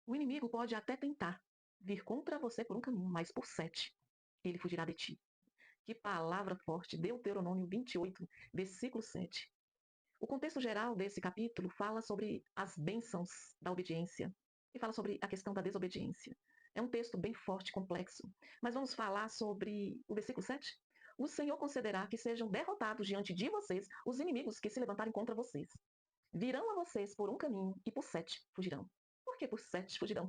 O inimigo pode até tentar vir contra você por um caminho, mas por 7 ele fugirá de ti. Que palavra forte! Deuteronômio 28, versículo 7. O contexto geral desse capítulo fala sobre as bênçãos da obediência e fala sobre a questão da desobediência. É um texto bem forte, complexo, mas vamos falar sobre o versículo 7? O Senhor concederá que sejam derrotados diante de vocês os inimigos que se levantarem contra vocês. Virão a vocês por um caminho e por 7 fugirão. Por que por 7 fugirão?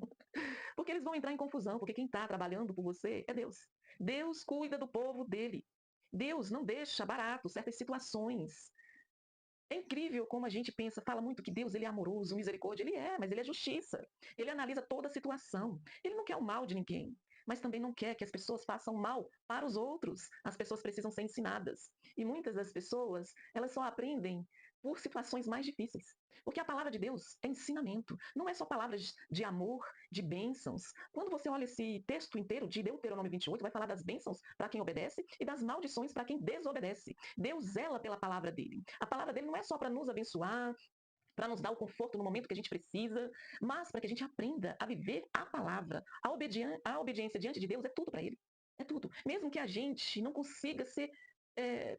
Porque eles vão entrar em confusão, porque quem está trabalhando por você é Deus. Deus cuida do povo dele. Deus não deixa barato certas situações. É incrível como a gente pensa, fala muito que Deus ele é amoroso, misericórdia, ele é, mas ele é justiça. Ele analisa toda a situação. Ele não quer o mal de ninguém, mas também não quer que as pessoas façam mal para os outros. As pessoas precisam ser ensinadas. E muitas das pessoas, elas só aprendem por situações mais difíceis. Porque a palavra de Deus é ensinamento, não é só palavras de amor, de bênçãos. Quando você olha esse texto inteiro de Deuteronômio 28, vai falar das bênçãos para quem obedece e das maldições para quem desobedece. Deus zela pela palavra dele. A palavra dele não é só para nos abençoar, para nos dar o conforto no momento que a gente precisa, mas para que a gente aprenda a viver a palavra. A obediência diante de Deus é tudo para ele. É tudo. Mesmo que a gente não consiga ser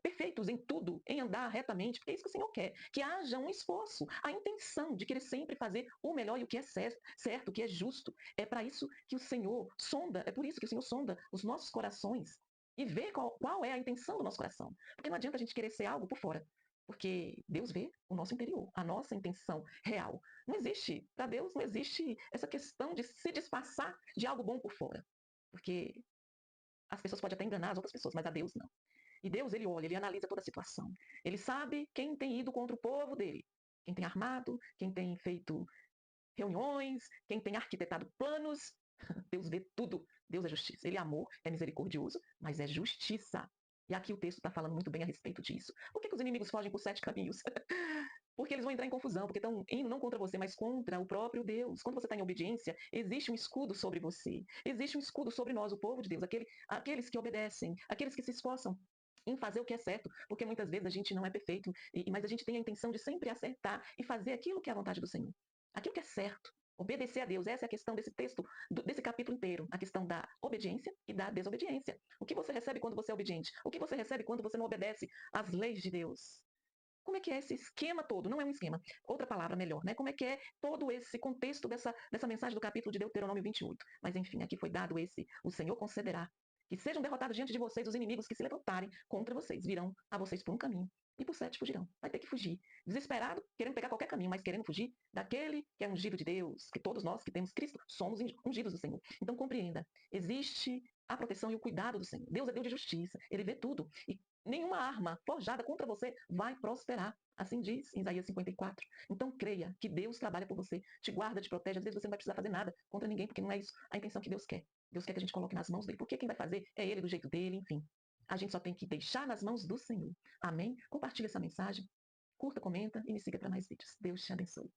perfeitos em tudo, em andar retamente, porque é isso que o Senhor quer, que haja um esforço, a intenção de querer sempre fazer o melhor e o que é certo, o que é justo. É para isso que o Senhor sonda, é por isso que o Senhor sonda os nossos corações e vê qual é a intenção do nosso coração. Porque não adianta a gente querer ser algo por fora, porque Deus vê o nosso interior, a nossa intenção real. Não existe, para Deus não existe essa questão de se disfarçar de algo bom por fora, porque as pessoas podem até enganar as outras pessoas, mas a Deus não. E Deus, ele olha, ele analisa toda a situação. Ele sabe quem tem ido contra o povo dele, quem tem armado, quem tem feito reuniões, quem tem arquitetado planos. Deus vê tudo. Deus é justiça. Ele é amor, é misericordioso, mas é justiça. E aqui o texto está falando muito bem a respeito disso. Por que os inimigos fogem por 7 caminhos? Porque eles vão entrar em confusão, porque estão indo não contra você, mas contra o próprio Deus. Quando você está em obediência, existe um escudo sobre você. Existe um escudo sobre nós, o povo de Deus, aqueles que obedecem, aqueles que se esforçam em fazer o que é certo, porque muitas vezes a gente não é perfeito, mas a gente tem a intenção de sempre acertar e fazer aquilo que é a vontade do Senhor. Aquilo que é certo. Obedecer a Deus. Essa é a questão desse texto, desse capítulo inteiro. A questão da obediência e da desobediência. O que você recebe quando você é obediente? O que você recebe quando você não obedece às leis de Deus? Como é que é esse esquema todo? Não é um esquema. Outra palavra melhor, né? Como é que é todo esse contexto dessa mensagem do capítulo de Deuteronômio 28? Mas enfim, aqui foi dado o Senhor concederá que sejam derrotados diante de vocês os inimigos que se levantarem contra vocês. Virão a vocês por um caminho e por 7 fugirão. Vai ter que fugir. Desesperado, querendo pegar qualquer caminho, mas querendo fugir daquele que é ungido de Deus, que todos nós que temos Cristo somos ungidos do Senhor. Então compreenda, existe a proteção e o cuidado do Senhor. Deus é Deus de justiça, ele vê tudo. E nenhuma arma forjada contra você vai prosperar. Assim diz em Isaías 54. Então creia que Deus trabalha por você, te guarda, te protege. Às vezes você não vai precisar fazer nada contra ninguém, porque não é isso a intenção que Deus quer. Deus quer que a gente coloque nas mãos dele, porque quem vai fazer é ele do jeito dele, enfim. A gente só tem que deixar nas mãos do Senhor. Amém? Compartilhe essa mensagem, curta, comenta e me siga para mais vídeos. Deus te abençoe.